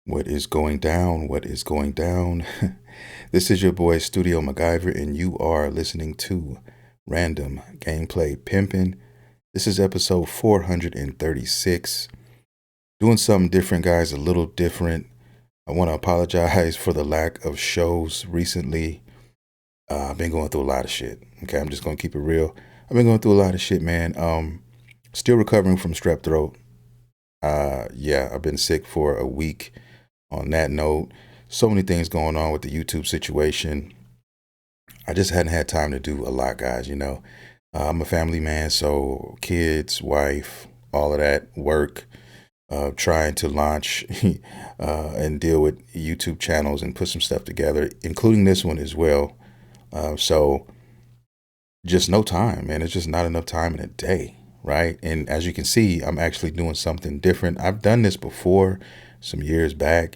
What is going down? What is going down? This is your boy Studio MacGyver, and you are listening to Random Gameplay Pimpin'. This is episode 436. Doing something different, guys, a little different. I want to apologize for the lack of shows recently. I've been going through a lot of shit. Okay, I'm just going to keep it real. I've been going through a lot of shit, man. Still recovering from strep throat. I've been sick for a week. On that note, so many things going on with the YouTube situation. I just hadn't had time to do a lot, guys. I'm a family man, so kids, wife, all of that, work, trying to launch and deal with YouTube channels and put some stuff together, including this one as well. So just no time, man. It's just not enough time in a day, right? And as you can see, I'm actually doing something different. I've done this before some years back,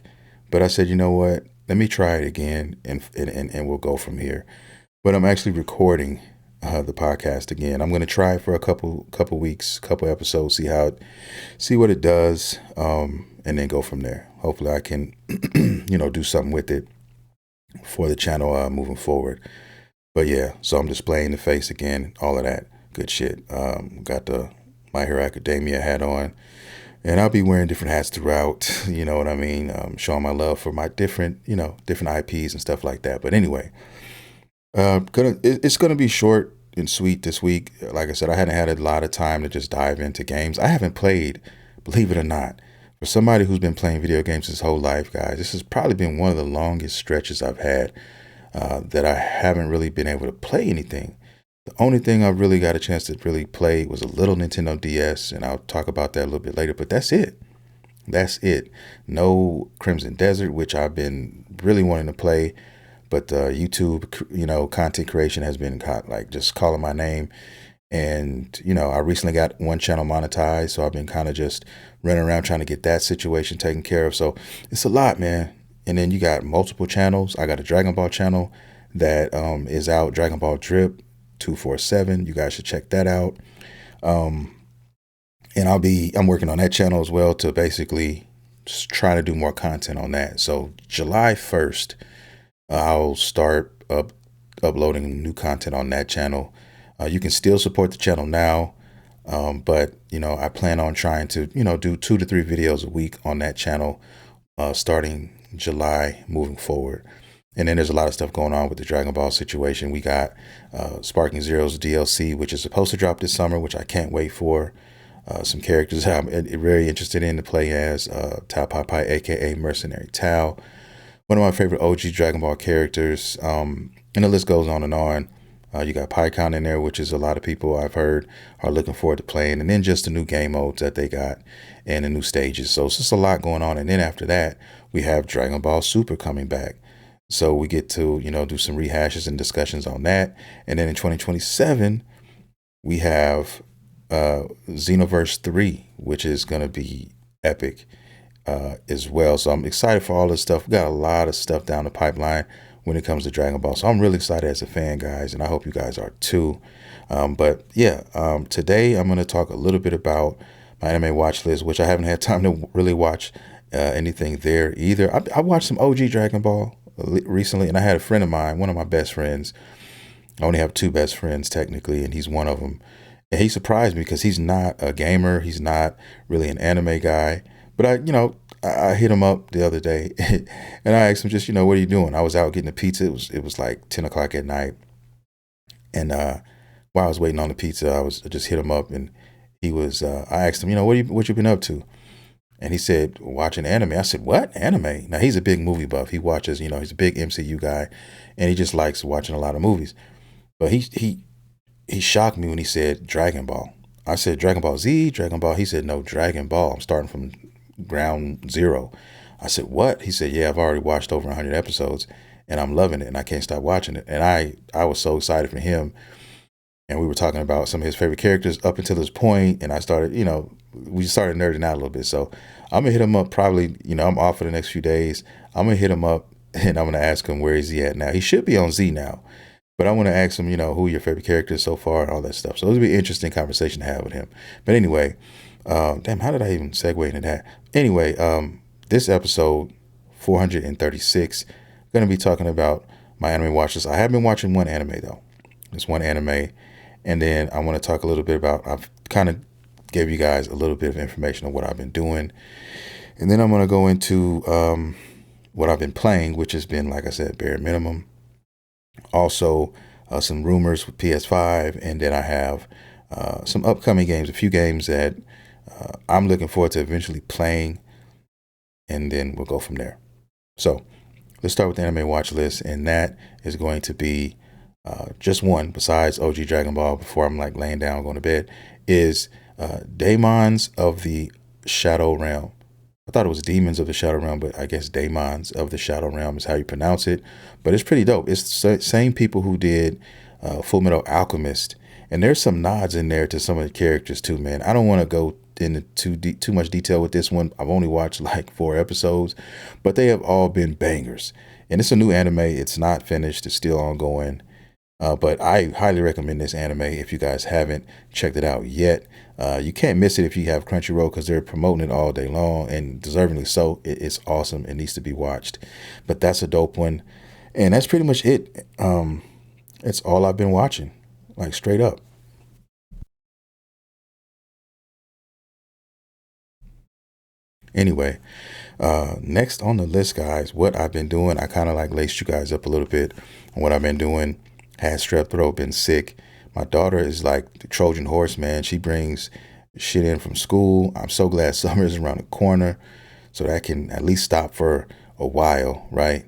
but I said, you know what? Let me try it again, and we'll go from here. But I'm actually recording the podcast again. I'm going to try it for a couple weeks, couple episodes, see what it does, and then go from there. Hopefully, I can, do something with it for the channel moving forward. But yeah, so I'm displaying the face again, all of that good shit. Got the My Hero Academia hat on. And I'll be wearing different hats throughout, you know what I mean? Showing my love for my different IPs and stuff like that. But anyway, it's gonna be short and sweet this week. Like I said, I hadn't had a lot of time to just dive into games. I haven't played, believe it or not, for somebody who's been playing video games his whole life, guys. This has probably been one of the longest stretches I've had that I haven't really been able to play anything. The only thing I've really got a chance to really play was a little Nintendo DS, and I'll talk about that a little bit later, but that's it. That's it. No Crimson Desert, which I've been really wanting to play, but YouTube, content creation has been just calling my name. And, I recently got one channel monetized, so I've been kind of just running around trying to get that situation taken care of. So it's a lot, man. And then you got multiple channels. I got a Dragon Ball channel that is out, Dragon Ball Drip 247. You guys should check that out. And I'm working on that channel as well to basically just try to do more content on that. So July 1st, I'll start uploading new content on that channel. You can still support the channel now, but I plan on trying to do 2 to 3 videos a week on that channel starting July moving forward. And then there's a lot of stuff going on with the Dragon Ball situation. We got Sparking Zero's DLC, which is supposed to drop this summer, which I can't wait for. Some characters I'm very interested in to play as. Tao Pai Pai, a.k.a. Mercenary Tao. One of my favorite OG Dragon Ball characters. And the list goes on and on. You got PyCon in there, which is a lot of people I've heard are looking forward to playing. And then just the new game modes that they got and the new stages. So it's just a lot going on. And then after that, we have Dragon Ball Super coming back. So we get to, do some rehashes and discussions on that. And then in 2027, we have Xenoverse 3, which is going to be epic as well. So I'm excited for all this stuff. We got a lot of stuff down the pipeline when it comes to Dragon Ball. So I'm really excited as a fan, guys, and I hope you guys are too. Today I'm going to talk a little bit about my anime watch list, which I haven't had time to really watch anything there either. I watched some OG Dragon Ball recently, and I had a friend of mine, one of my best friends. I only have 2 best friends technically, and he's one of them. And he surprised me because he's not a gamer. He's not really an anime guy. But I hit him up the other day and I asked him just, what are you doing? I was out getting a pizza. It was like 10 o'clock at night. And while I was waiting on the pizza, I just hit him up, and I asked him, what you been up to? And he said, watching anime. I said, what? Anime? Now, he's a big movie buff. He watches, he's a big MCU guy, and he just likes watching a lot of movies. But he shocked me when he said Dragon Ball. I said, Dragon Ball Z, Dragon Ball. He said, no, Dragon Ball. I'm starting from ground zero. I said, what? He said, yeah, I've already watched over 100 episodes, and I'm loving it, and I can't stop watching it. And I was so excited for him. And we were talking about some of his favorite characters up until this point, and I started, we started nerding out a little bit. So I'm gonna hit him up probably, I'm off for the next few days. I'm gonna hit him up, and I'm gonna ask him where is he at now. He should be on Z now, but I want to ask him, who are your favorite characters so far and all that stuff. So it'll be an interesting conversation to have with him. But anyway, damn, how did I even segue into that? Anyway, this episode 436. Going to be talking about my anime watch list. I have been watching one anime though. It's one anime. And then I want to talk a little bit about, I've kind of gave you guys a little bit of information on what I've been doing. And then I'm going to go into what I've been playing, which has been, like I said, bare minimum. Also, some rumors with PS5. And then I have some upcoming games, a few games that I'm looking forward to eventually playing. And then we'll go from there. So let's start with the anime watch list. And that is going to be just one besides OG Dragon Ball before I'm like laying down, going to bed, is Daemons of the Shadow Realm. I thought it was Demons of the Shadow Realm, but I guess Daemons of the Shadow Realm is how you pronounce it. But it's pretty dope. It's the same people who did Full Metal Alchemist. And there's some nods in there to some of the characters too, man. I don't want to go into too much detail with this one. I've only watched like 4 episodes, but they have all been bangers. And it's a new anime. It's not finished. It's still ongoing. But I highly recommend this anime if you guys haven't checked it out yet. You can't miss it if you have Crunchyroll because they're promoting it all day long, and deservingly so. It's awesome. It needs to be watched. But that's a dope one. And that's pretty much it. It's all I've been watching, like straight up. Anyway, next on the list, guys, what I've been doing, I kind of like laced you guys up a little bit on what I've been doing. Had strep throat, been sick. My daughter is like the Trojan horse, man. She brings shit in from school. I'm so glad summer is around the corner so that I can at least stop for a while, right?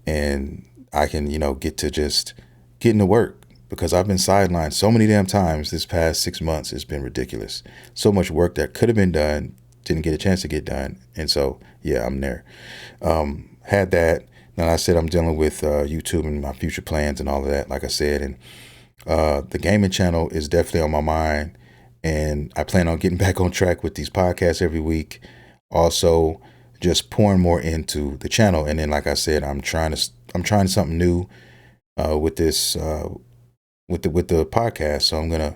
And I can, get to just getting to work because I've been sidelined so many damn times this past 6 months. It's been ridiculous. So much work that could have been done, didn't get a chance to get done. And so, yeah, I'm there. Had that. Now I said I'm dealing with YouTube and my future plans and all of that, like I said. And the gaming channel is definitely on my mind. And I plan on getting back on track with these podcasts every week. Also, just pouring more into the channel. And then, like I said, I'm trying something new with this with the podcast. So I'm gonna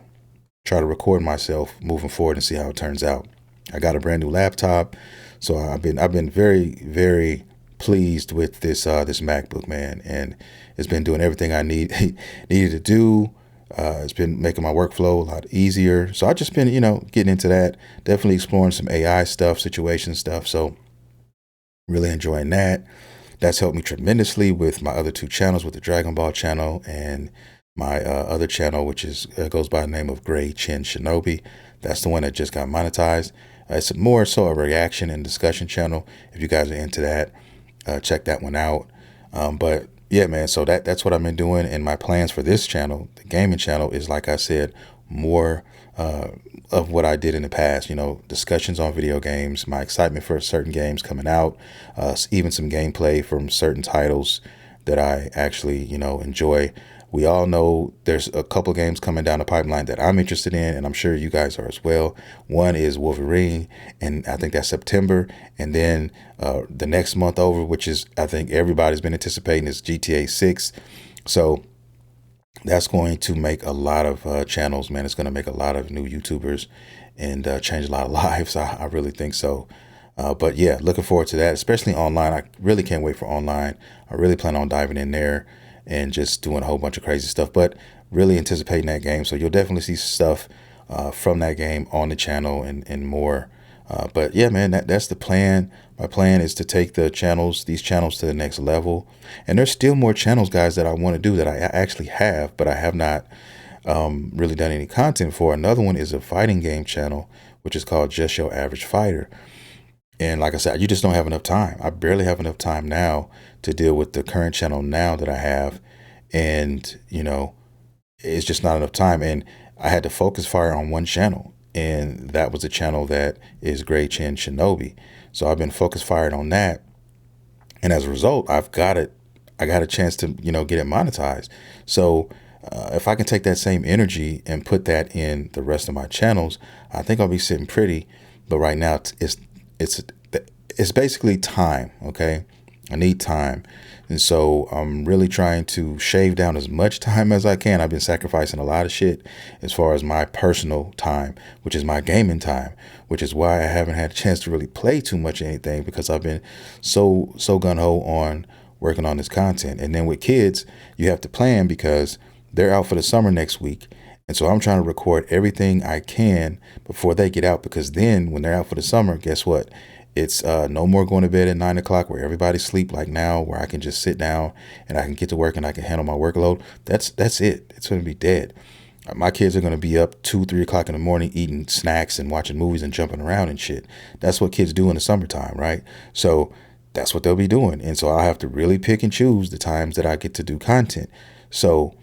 try to record myself moving forward and see how it turns out. I got a brand new laptop, so I've been very, very pleased with this MacBook, man, and it's been doing everything I needed to do. It's been making my workflow a lot easier. So I've just been, getting into that, definitely exploring some AI stuff, situation stuff. So really enjoying that. That's helped me tremendously with my other 2 channels, with the Dragon Ball channel and my other channel, which is goes by the name of Gray Chin Shinobi. That's the one that just got monetized. It's more so a reaction and discussion channel. If you guys are into that, check that one out. But yeah, man, so that's what I've been doing. And my plans for this channel, the gaming channel, is, like I said, more of what I did in the past, discussions on video games, my excitement for certain games coming out, even some gameplay from certain titles that I actually, enjoy. We all know there's a couple games coming down the pipeline that I'm interested in, and I'm sure you guys are as well. One is Wolverine, and I think that's September. And then the next month over, which is, I think everybody's been anticipating, is GTA 6. So that's going to make a lot of channels, man. It's going to make a lot of new YouTubers and change a lot of lives. I really think so. But yeah, looking forward to that, especially online. I really can't wait for online. I really plan on diving in there and just doing a whole bunch of crazy stuff, but really anticipating that game. So you'll definitely see stuff from that game on the channel and more. But yeah, man, that's the plan. My plan is to take these channels to the next level. And there's still more channels, guys, that I want to do that I actually have, but I have not really done any content for. Another one is a fighting game channel, which is called Just Your Average Fighter. And like I said, you just don't have enough time. I barely have enough time now to deal with the current channel now that I have. And, it's just not enough time. And I had to focus fire on one channel. And that was the channel that is Gray Chin Shinobi. So I've been focus fired on that. And as a result, I got a chance to, get it monetized. So if I can take that same energy and put that in the rest of my channels, I think I'll be sitting pretty. But right now it's basically time. Okay. I need time. And so I'm really trying to shave down as much time as I can. I've been sacrificing a lot of shit as far as my personal time, which is my gaming time, which is why I haven't had a chance to really play too much anything, because I've been so gun-ho on working on this content. And then with kids, you have to plan because they're out for the summer next week. And so I'm trying to record everything I can before they get out, because then when they're out for the summer, guess what? It's no more going to bed at 9 o'clock where everybody sleep like now, where I can just sit down and I can get to work and I can handle my workload. That's it. It's going to be dead. My kids are going to be up 2, 3 o'clock in the morning eating snacks and watching movies and jumping around and shit. That's what kids do in the summertime, right? So that's what they'll be doing. And so I have to really pick and choose the times that I get to do content. So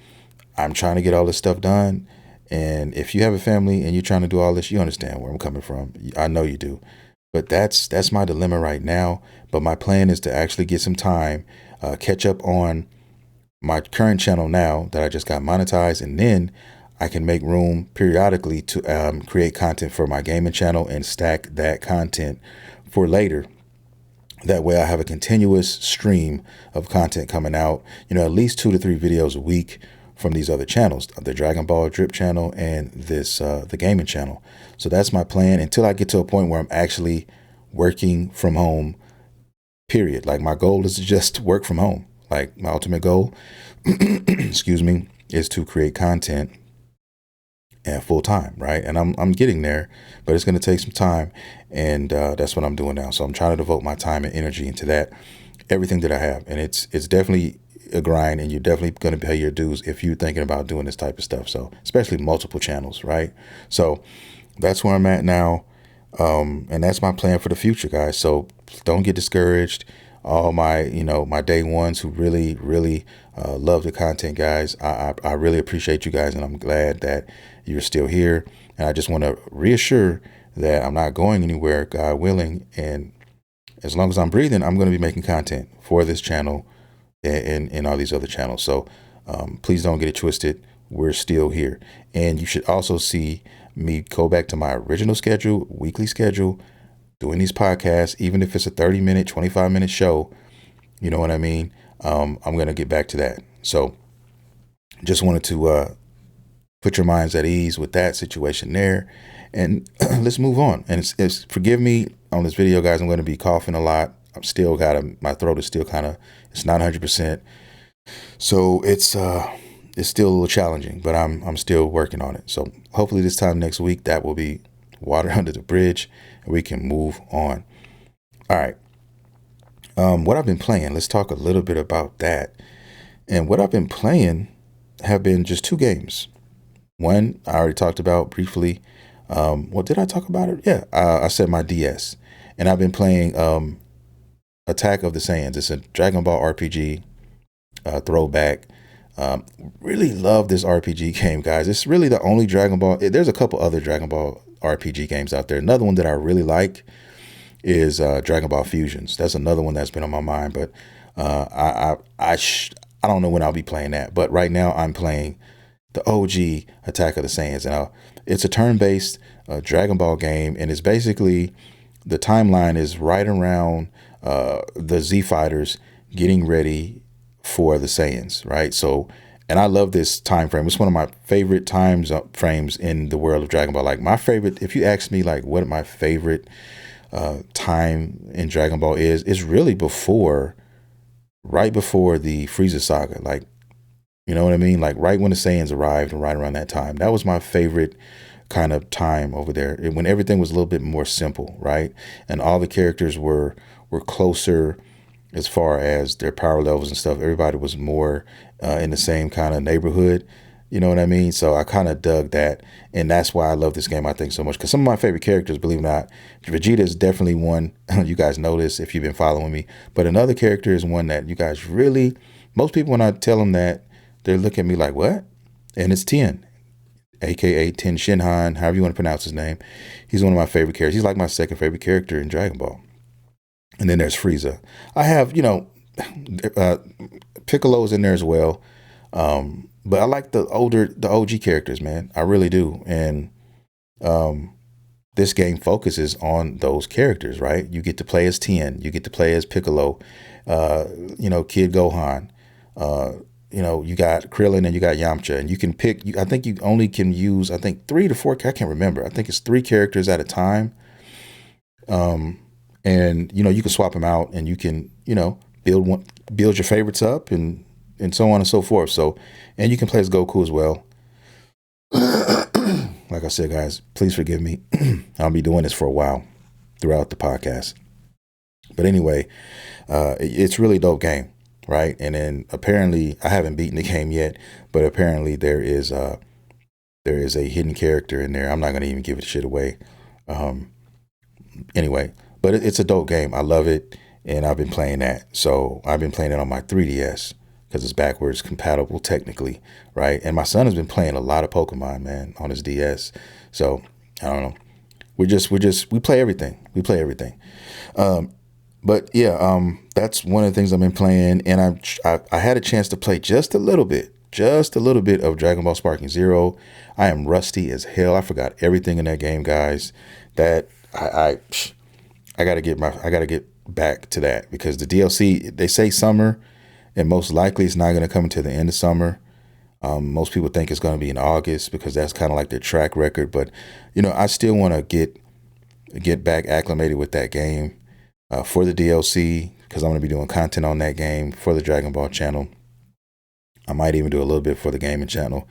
I'm trying to get all this stuff done. And if you have a family and you're trying to do all this, you understand where I'm coming from. I know you do. But that's my dilemma right now. But my plan is to actually get some time, catch up on my current channel now that I just got monetized, and then I can make room periodically to create content for my gaming channel and stack that content for later. That way I have a continuous stream of content coming out, at least 2 to 3 videos a week from these other channels, the Dragon Ball Drip channel and the gaming channel. So that's my plan until I get to a point where I'm actually working from home, period. Like my goal is to just work from home. Like my ultimate goal, excuse me, is to create content and full time, right? And I'm getting there, but it's going to take some time, and that's what I'm doing now. So I'm trying to devote my time and energy into that, everything that I have, and it's definitely a grind, and you're definitely going to pay your dues if you're thinking about doing this type of stuff. So especially multiple channels, right? So that's where I'm at now, and that's my plan for the future, guys. So don't get discouraged. All my my day ones who really love the content, guys, I really appreciate you guys, and I'm glad that you're still here. And I just want to reassure that I'm not going anywhere, God willing, and as long as I'm breathing, I'm going to be making content for this channel and all these other channels. So please don't get it twisted. We're still here. And you should also see me go back to my original schedule, weekly schedule, doing these podcasts, even if it's a 30-minute, 25-minute show, you know what I mean? I'm going to get back to that. So just wanted to put your minds at ease with that situation there. And let's move on. And it's forgive me on this video, guys. I'm going to be coughing a lot. I'm still my throat is still it's not 100%. So it's still a little challenging, but I'm still working on it. So hopefully this time next week, that will be water under the bridge and we can move on. All right. What I've been playing, let's talk a little bit about that. And what I've been playing have been just 2 games. One, I already talked about briefly. Well, did I talk about it? Yeah, I said my DS. And I've been playing Attack of the Saiyans. It's a Dragon Ball RPG throwback. Really love this RPG game, guys. It's really the only Dragon Ball. There's a couple other Dragon Ball RPG games out there. Another one that I really like is Dragon Ball Fusions. That's another one that's been on my mind, but I don't know when I'll be playing that. But right now I'm playing the OG Attack of the Saiyans, and it's a turn-based Dragon Ball game, and it's basically the timeline is right around the Z Fighters getting ready for the Saiyans, right? So, and I love this time frame. It's one of my favorite frames in the world of Dragon Ball. Like my favorite, if you ask me like what my favorite time in Dragon Ball is, it's really right before the Frieza saga. Like, you know what I mean? Like right when the Saiyans arrived and right around that time. That was my favorite kind of time over there, when everything was a little bit more simple, right? And all the characters were closer as far as their power levels and stuff. Everybody was more in the same kind of neighborhood. You know what I mean? So I kind of dug that. And that's why I love this game, I think, so much. Because some of my favorite characters, believe it or not, Vegeta is definitely one. You guys know this if you've been following me. But another character is one that you guys really, most people, when I tell them that, they look at me like, what? And it's Tien, a.k.a. Ten Shinhan, however you want to pronounce his name. He's one of my favorite characters. He's like my second favorite character in Dragon Ball. And then there's Frieza. I have, Piccolo's in there as well. But I like the OG characters, man. I really do. And this game focuses on those characters, right? You get to play as Tien, you get to play as Piccolo, Kid Gohan. Uh, you got Krillin and you got Yamcha, and you can pick. I think you only can use, I think, 3 to 4. I can't remember. I think it's 3 characters at a time. Um, and you can swap them out, and you can build your favorites up, and so on and so forth. So, and you can play as Goku as well. Like I said, guys, please forgive me. I'll be doing this for a while throughout the podcast. But anyway, it's really dope game, right? And then apparently, I haven't beaten the game yet, but apparently there is a hidden character in there. I'm not gonna even give it shit away. Um, anyway, but it's a dope game. I love it, and I've been playing that. So I've been playing it on my 3DS because it's backwards compatible technically, right? And my son has been playing a lot of Pokemon, man, on his DS. So I don't know. We play everything. We play everything. But yeah, that's one of the things I've been playing, and I had a chance to play just a little bit of Dragon Ball Sparking Zero. I am rusty as hell. I forgot everything in that game, guys. That I gotta get back to that, because the DLC, they say summer, and most likely it's not gonna come until the end of summer. Most people think it's gonna be in August because that's kind of like their track record. But I still want to get back acclimated with that game for the DLC, because I'm gonna be doing content on that game for the Dragon Ball channel. I might even do a little bit for the gaming channel.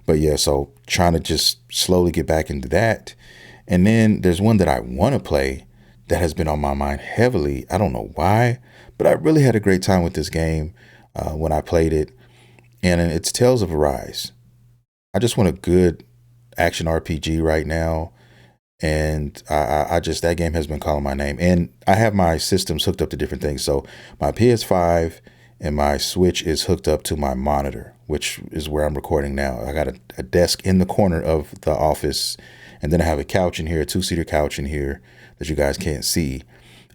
But yeah, so trying to just slowly get back into that. And then there's one that I want to play that has been on my mind heavily. I don't know why, but I really had a great time with this game when I played it. And it's Tales of Arise. I just want a good action RPG right now. And I just, that game has been calling my name. And I have my systems hooked up to different things. So my PS5 and my Switch is hooked up to my monitor, which is where I'm recording now. I got a desk in the corner of the office, and then I have a couch in here, a 2-seater couch in here that you guys can't see.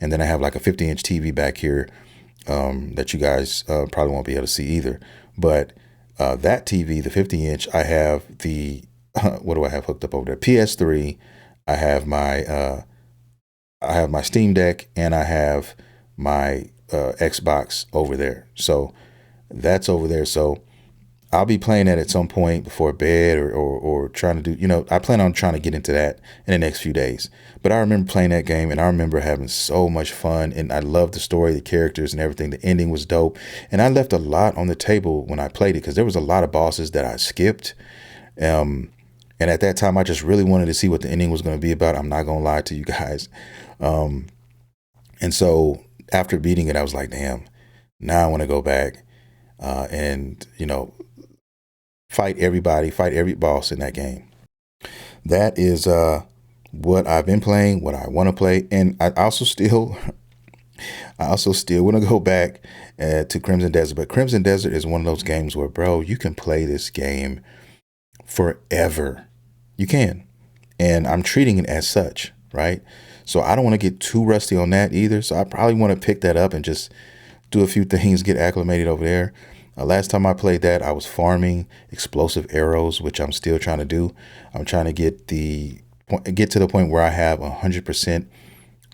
And then I have like a 50-inch TV back here that you guys probably won't be able to see either. But that TV, the 50-inch, I have the, what do I have hooked up over there? PS3. I have my Steam Deck, and I have my Xbox over there. So that's over there. So I'll be playing that at some point before bed, or trying to do, I plan on trying to get into that in the next few days. But I remember playing that game, and I remember having so much fun, and I loved the story, the characters and everything. The ending was dope. And I left a lot on the table when I played it, because there was a lot of bosses that I skipped. And at that time, I just really wanted to see what the ending was going to be about. I'm not going to lie to you guys. And so after beating it, I was like, damn, now I want to go back and, fight every boss in that game. That is what I've been playing, what I want to play. And I also still want to go back to Crimson Desert. But Crimson Desert is one of those games where, bro, you can play this game forever. You can. And I'm treating it as such, right? So I don't want to get too rusty on that either. So I probably want to pick that up and just do a few things, get acclimated over there. Last time I played that, I was farming explosive arrows, which I'm still trying to do. I'm trying to get to the point where I have 100%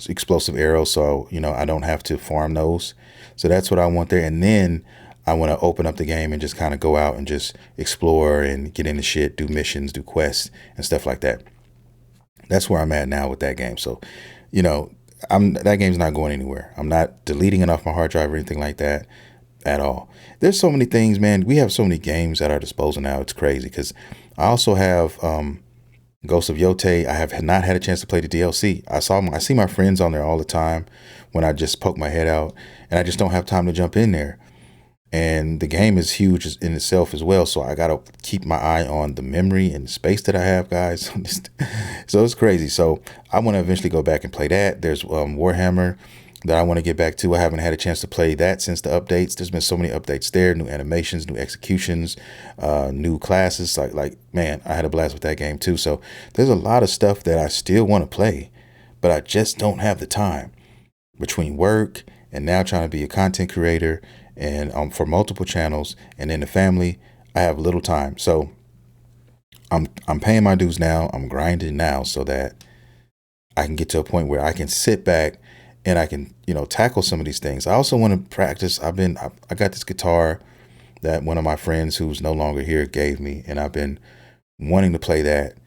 explosive arrows, so I don't have to farm those. So that's what I want there. And then I want to open up the game and just kind of go out and just explore and get into shit, do missions, do quests and stuff like that. That's where I'm at now with that game. So, that game's not going anywhere. I'm not deleting it off my hard drive or anything like that at all. There's so many things, man. We have so many games at our disposal now. It's crazy, because I also have Ghost of Yotei. I have not had a chance to play the DLC. I see my friends on there all the time when I just poke my head out, and I just don't have time to jump in there. And the game is huge in itself as well. So I got to keep my eye on the memory and the space that I have, guys. So it's crazy. So I want to eventually go back and play that. There's Warhammer that I want to get back to. I haven't had a chance to play that since the updates. There's been so many updates there, new animations, new executions, new classes. Like, man, I had a blast with that game too. So there's a lot of stuff that I still want to play, but I just don't have the time between work and now trying to be a content creator and for multiple channels, and in the family. I have little time. So I'm paying my dues now. I'm grinding now so that I can get to a point where I can sit back and I can, tackle some of these things. I also want to practice. I got this guitar that one of my friends who's no longer here gave me, and I've been wanting to play that.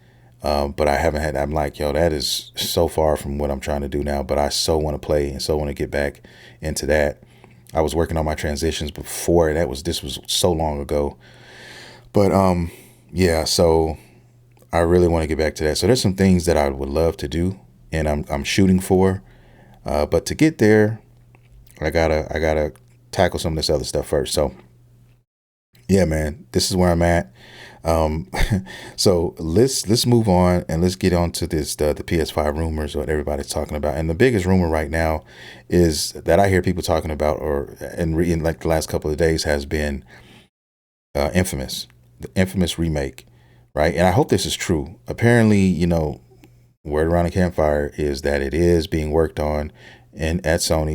But I haven't had, I'm like, yo, that is so far from what I'm trying to do now, but I so want to play and so want to get back into that. I was working on my transitions before this was so long ago, but, yeah, so I really want to get back to that. So there's some things that I would love to do and I'm shooting for, but to get there, I gotta tackle some of this other stuff first. So yeah, man, this is where I'm at. Um, so let's move on and let's get on to this the PS5 rumors, what everybody's talking about. And the biggest rumor right now is that I hear people talking about, or in like the last couple of days, has been Infamous, the Infamous remake, right? And I hope this is true. Apparently, word around the campfire is that it is being worked on and at Sony,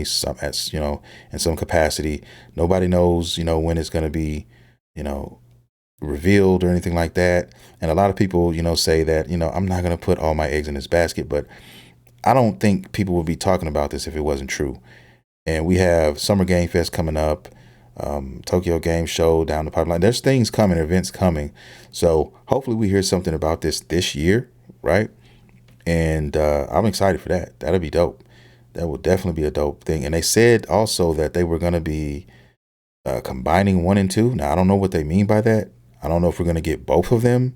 in some capacity. Nobody knows, when it's going to be, you know, revealed or anything like that. And a lot of people, say that, I'm not going to put all my eggs in this basket, but I don't think people would be talking about this if it wasn't true. And we have Summer Game Fest coming up, Tokyo Game Show down the pipeline. There's things coming, events coming. So hopefully we hear something about this year, right? And I'm excited for that. That'll be dope. That will definitely be a dope thing. And they said also that they were going to be combining 1 and 2. Now, I don't know what they mean by that. I don't know if we're going to get both of them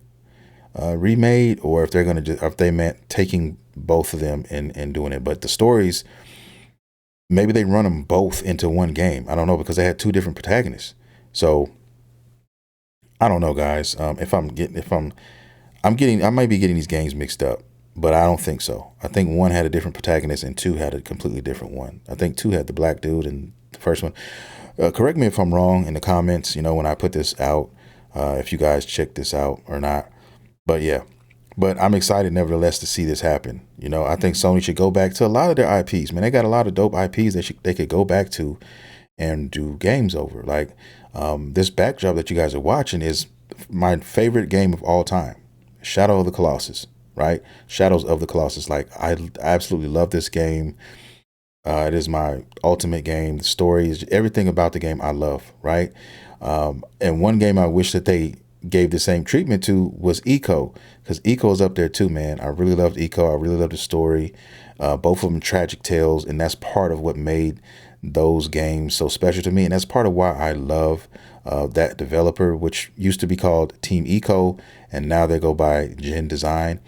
remade, or if they're going to if they meant taking both of them and doing it. But the stories, maybe they run them both into one game. I don't know, because they had 2 different protagonists. So I don't know, guys. I might be getting these games mixed up, but I don't think so. I think 1 had a different protagonist and 2 had a completely different one. I think 2 had the black dude and the first one. Correct me if I'm wrong in the comments, when I put this out, if you guys check this out or not. But yeah, but I'm excited nevertheless to see this happen. I think Sony should go back to a lot of their IPs. Man, they got a lot of dope IPs they could go back to and do games over. Like this backdrop that you guys are watching is my favorite game of all time, Shadow of the Colossus, right? Shadows of the Colossus. Like I absolutely love this game. It is my ultimate game. The story is everything about the game I love, right? And one game I wish that they gave the same treatment to was Eco, because Eco is up there too, man. I really loved Eco. I really loved the story. Both of them tragic tales, and that's part of what made those games so special to me. And that's part of why I love that developer, which used to be called Team Eco, and now they go by Gen Design.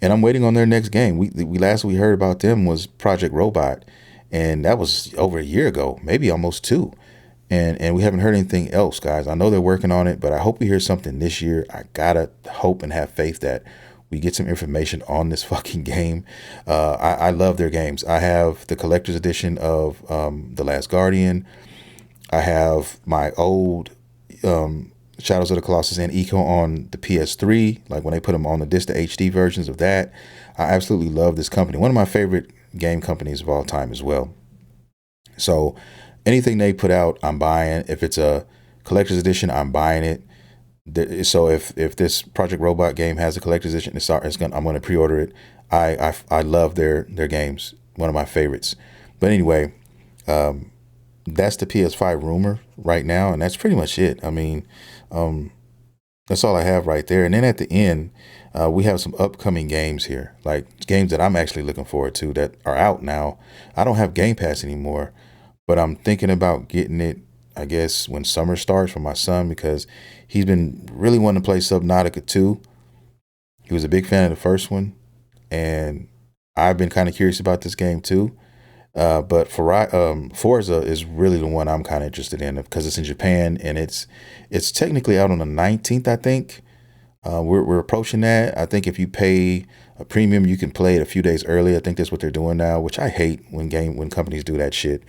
And I'm waiting on their next game. We last we heard about them was Project Robot, and that was over a year ago, maybe almost 2. And we haven't heard anything else, guys. I know they're working on it, but I hope we hear something this year. I gotta hope and have faith that we get some information on this fucking game. I love their games. I have the collector's edition of The Last Guardian. I have my old Shadows of the Colossus and Eco on the PS3, like when they put them on the disc, the HD versions of that. I absolutely love this company. One of my favorite game companies of all time as well. So anything they put out, I'm buying. If it's a collector's edition, I'm buying it. So if this Project Robot game has a collector's edition, I'm gonna pre-order it. I love their games. One of my favorites. But anyway, that's the PS5 rumor right now, and that's pretty much it. I mean, that's all I have right there. And then at the end, we have some upcoming games here, like games that I'm actually looking forward to that are out now. I don't have Game Pass anymore, but I'm thinking about getting it, I guess, when summer starts for my son, because he's been really wanting to play Subnautica 2. He was a big fan of the first one, and I've been kind of curious about this game too. But Forza is really the one I'm kind of interested in, because it's in Japan, and it's technically out on the 19th, I think. We're approaching that. I think if you pay a premium, you can play it a few days early. I think that's what they're doing now, which I hate when companies do that shit.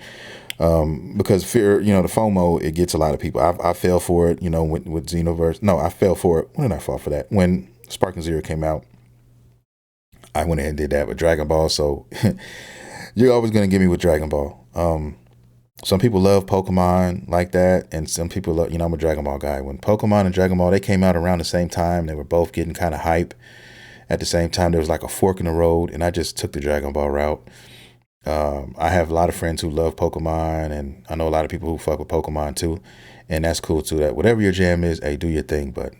Because fear, the FOMO, it gets a lot of people. I fell for it, with Xenoverse. No, I fell for it. When did I fall for that? When Sparking Zero came out, I went ahead and did that with Dragon Ball. So you're always going to get me with Dragon Ball. Some people love Pokemon like that, and some people love, I'm a Dragon Ball guy. When Pokemon and Dragon Ball, they came out around the same time, they were both getting kind of hype. at the same time, there was like a fork in the road, and I just took the Dragon Ball route. I have a lot of friends who love Pokemon, and I know a lot of people who fuck with Pokemon too, and that's cool too. That whatever your jam is, hey, do your thing. But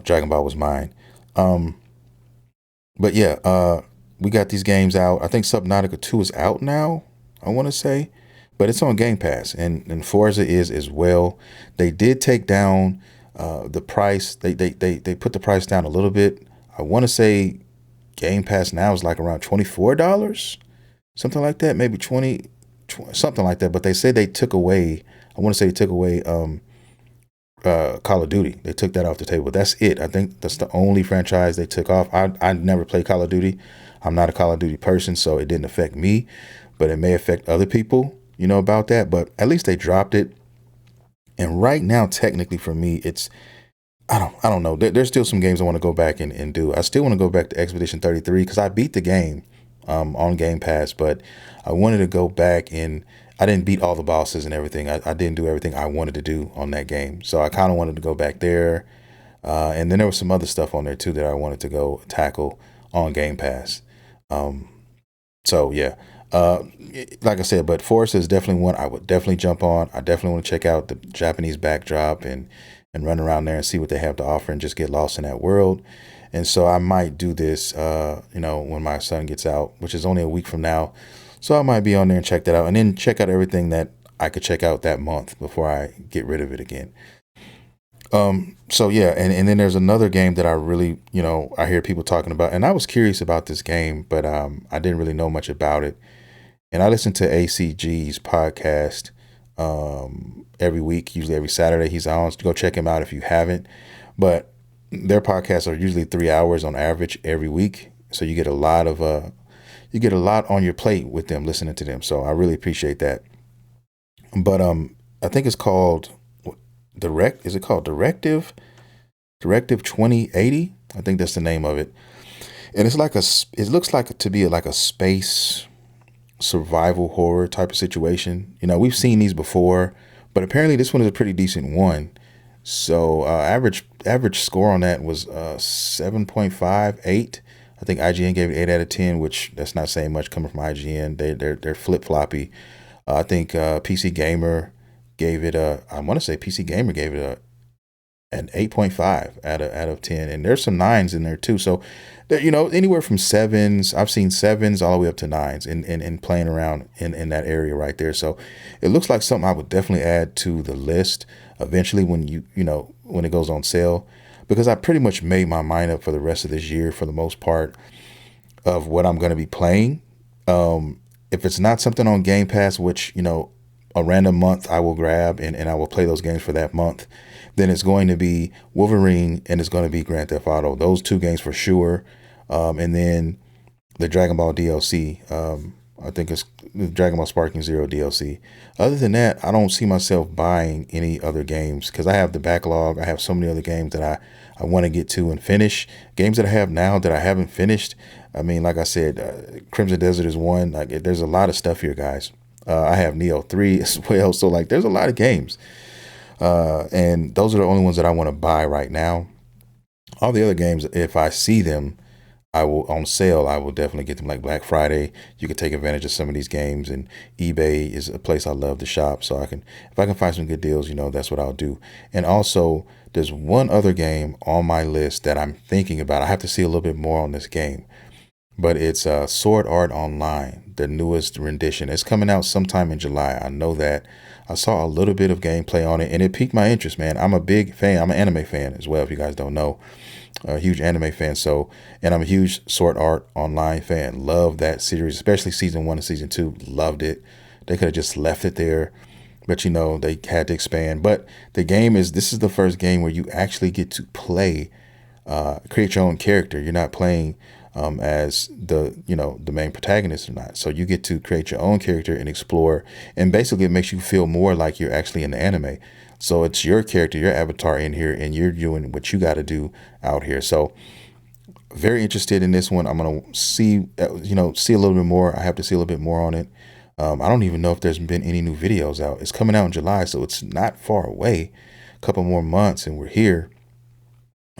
Dragon Ball was mine. Um, but yeah, we got these games out. I think Subnautica 2 is out now, I want to say, but it's on Game Pass, and Forza is as well. They did take down the price. They put the price down a little bit. I want to say Game Pass now is like around $24, something like that, maybe 20, something like that. But they say they took away. I want to say they took away Call of Duty. They took that off the table. That's it. I think that's the only franchise they took off. I never played Call of Duty. I'm not a Call of Duty person, so it didn't affect me, but it may affect other people, about that. But at least they dropped it. And right now, technically for me, it's I don't know. There's still some games I want to go back and do. I still want to go back to Expedition 33 because I beat the game on Game Pass, but I wanted to go back and I didn't beat all the bosses and everything. I didn't do everything I wanted to do on that game. So I kind of wanted to go back there. And then there was some other stuff on there too that I wanted to go tackle on Game Pass. So yeah, like I said, but Forest is definitely one I would definitely jump on. I definitely want to check out the Japanese backdrop and run around there and see what they have to offer and just get lost in that world. And so I might do this, when my son gets out, which is only a week from now. So I might be on there and check that out and then check out everything that I could check out that month before I get rid of it again. So yeah, and then there's another game that I really, I hear people talking about, and I was curious about this game, but I didn't really know much about it. And I listen to ACG's podcast every week, usually every Saturday he's on. So go check him out if you haven't. But their podcasts are usually 3 hours on average every week, so you get a lot on your plate with them listening to them. So I really appreciate that. But I think it's called Is it called Directive 2080? I think that's the name of it. And it's like it looks like to be like a space survival horror type of situation. We've seen these before, but apparently this one is a pretty decent one. So average score on that was 7.58. I think IGN gave it 8 out of 10, which that's not saying much coming from IGN. They're flip floppy. I think PC Gamer gave it I want to say PC Gamer gave it an 8.5 out of 10, and there's some 9s in there too. So anywhere from 7s. I've seen 7s all the way up to 9s in playing around in that area right there. So it looks like something I would definitely add to the list eventually when when it goes on sale, because I pretty much made my mind up for the rest of this year for the most part of what I'm going to be playing. If it's not something on Game Pass, which a random month I will grab and I will play those games for that month, then it's going to be Wolverine and it's going to be Grand Theft Auto. Those two games for sure. And then the Dragon Ball DLC. I think it's the Dragon Ball Sparking Zero DLC. Other than that, I don't see myself buying any other games because I have the backlog. I have so many other games that I want to get to and finish. Games that I have now that I haven't finished. I mean, like I said, Crimson Desert is one. Like, there's a lot of stuff here, guys. I have Neo 3 as well. So like there's a lot of games. And those are the only ones that I want to buy right now. All the other games, if I see them, I will on sale. I will definitely get them like Black Friday. You can take advantage of some of these games, and eBay is a place I love to shop. So if I can find some good deals, that's what I'll do. And also, there's one other game on my list that I'm thinking about. I have to see a little bit more on this game, but it's Sword Art Online, the newest rendition. It's coming out sometime in July. I know that. I saw a little bit of gameplay on it, and it piqued my interest, man. I'm a big fan. I'm an anime fan as well, if you guys don't know. A huge anime fan. And I'm a huge Sword Art Online fan. Love that series, especially season 1 and season 2. Loved it. They could have just left it there, but they had to expand. But this is the first game where you actually get to play, create your own character. You're not playing as the main protagonist or not. So you get to create your own character and explore, and basically it makes you feel more like you're actually in the anime. So it's your character, your avatar in here, and you're doing what you got to do out here. So very interested in this one. I'm gonna see a little bit more. I have to see a little bit more on it. I don't even know if there's been any new videos out. It's coming out in July, so it's not far away. A couple more months and we're here.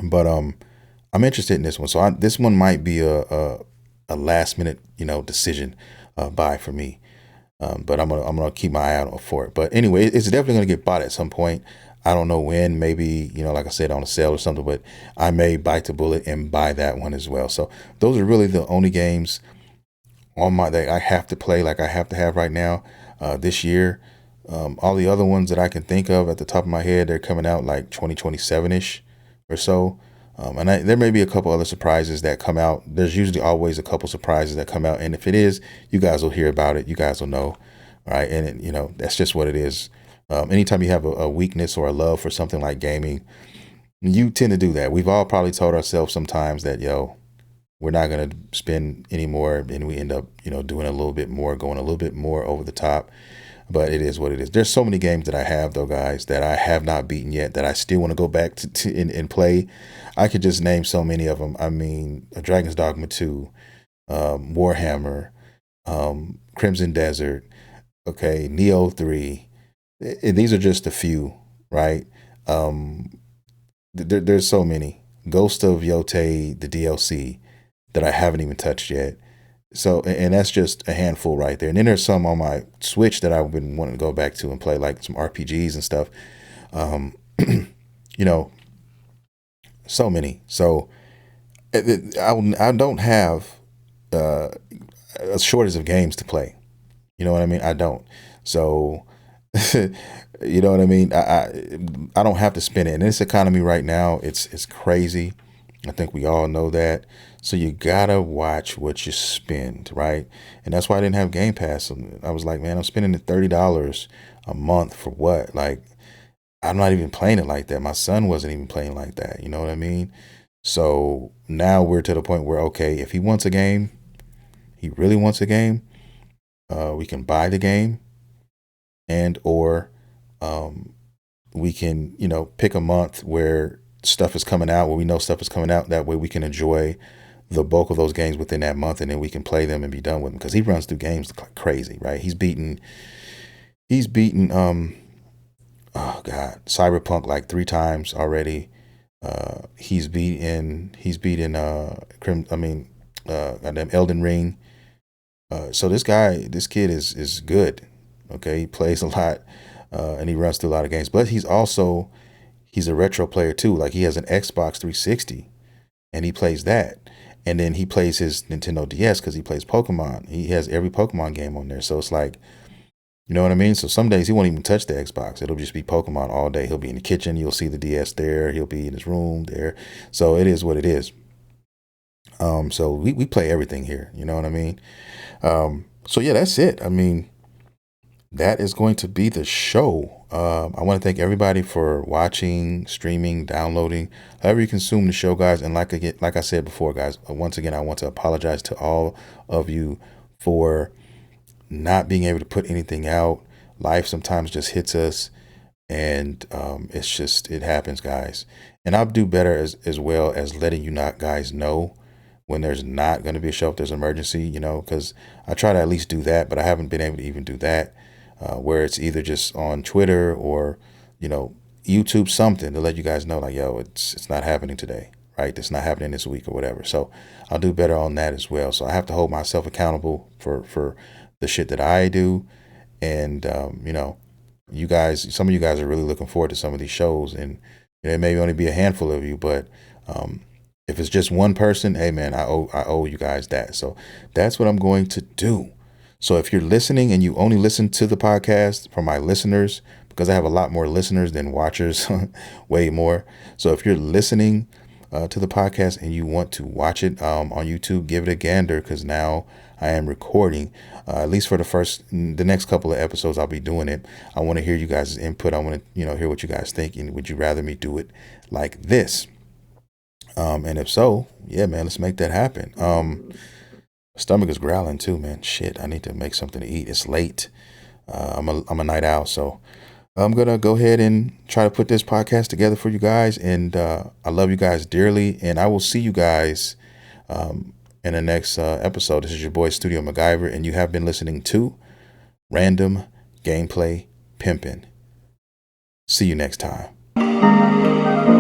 But I'm interested in this one. So this one might be a last minute, decision buy for me. But I'm gonna keep my eye out for it. But anyway, it's definitely gonna get bought at some point. I don't know when. Maybe like I said, on a sale or something. But I may bite the bullet and buy that one as well. So those are really the only games on that I have to play, like I have to have right now this year. All the other ones that I can think of at the top of my head, they're coming out like 2027-ish or so. And there may be a couple other surprises that come out. There's usually always a couple surprises that come out. And if it is, you guys will hear about it. You guys will know. All right. And, that's just what it is. Anytime you have a weakness or a love for something like gaming, you tend to do that. We've all probably told ourselves sometimes that, we're not going to spend any more. And we end up, doing a little bit more, going a little bit more over the top. But it is what it is. There's so many games that I have, though, guys, that I have not beaten yet that I still want to go back to and play. I could just name so many of them. I mean, Dragon's Dogma 2, Warhammer, Crimson Desert, okay, Neo 3. These are just a few, right? There's so many. Ghost of Yotei, the DLC, that I haven't even touched yet. So, and that's just a handful right there. And then there's some on my Switch that I've been wanting to go back to and play, like some RPGs and stuff. So many. So I don't have a shortage of games to play. You know what I mean? I don't. So, you know what I mean? I don't have to spend it. In this economy right now, it's crazy. I think we all know that. So you gotta watch what you spend, right? And that's why I didn't have Game Pass. I was like, man, I'm spending the $30 a month for what? Like, I'm not even playing it like that. My son wasn't even playing like that. You know what I mean? So now we're to the point where, okay, if he wants a game, he really wants a game, we can buy the game, and or we can, pick a month where stuff is coming out, where we know stuff is coming out. That way we can enjoy the bulk of those games within that month, and then we can play them and be done with them. Because he runs through games like crazy, right? He's beaten oh God, Cyberpunk like 3 times already. He's beaten goddamn Elden Ring. So this kid is good. Okay, he plays a lot, and he runs through a lot of games. But he's a retro player too. Like, he has an Xbox 360, and he plays that. And then he plays his Nintendo DS because he plays Pokemon. He has every Pokemon game on there. So it's like, you know what I mean? So some days he won't even touch the Xbox. It'll just be Pokemon all day. He'll be in the kitchen. You'll see the DS there. He'll be in his room there. So it is what it is. So we play everything here. You know what I mean? So yeah, that's it. I mean, that is going to be the show. I want to thank everybody for watching, streaming, downloading, however you consume the show, guys. And like I said before, guys, once again, I want to apologize to all of you for not being able to put anything out. Life sometimes just hits us, and it happens, guys. And I'll do better as well as letting you guys know when there's not going to be a show, if there's an emergency, because I try to at least do that, but I haven't been able to even do that. Where it's either just on Twitter or, YouTube, something to let you guys know, like, yo, it's not happening today, right? It's not happening this week or whatever. So I'll do better on that as well. So I have to hold myself accountable for the shit that I do. And, you guys, some of you guys are really looking forward to some of these shows, and it may only be a handful of you, but, if it's just one person, hey man, I owe you guys that. So that's what I'm going to do. So if you're listening and you only listen to the podcast, for my listeners, because I have a lot more listeners than watchers, way more. So if you're listening to the podcast and you want to watch it on YouTube, give it a gander, because now I am recording, at least for the next couple of episodes, I'll be doing it. I want to hear you guys' input. I want to, hear what you guys think. And would you rather me do it like this? And if so, yeah, man, let's make that happen. Stomach is growling too, man. Shit, I need to make something to eat. It's late. I'm a night owl, so I'm gonna go ahead and try to put this podcast together for you guys. And I love you guys dearly, and I will see you guys in the next episode. This is your boy Studio MacGyver, and you have been listening to Random Gameplay Pimpin'. See you next time.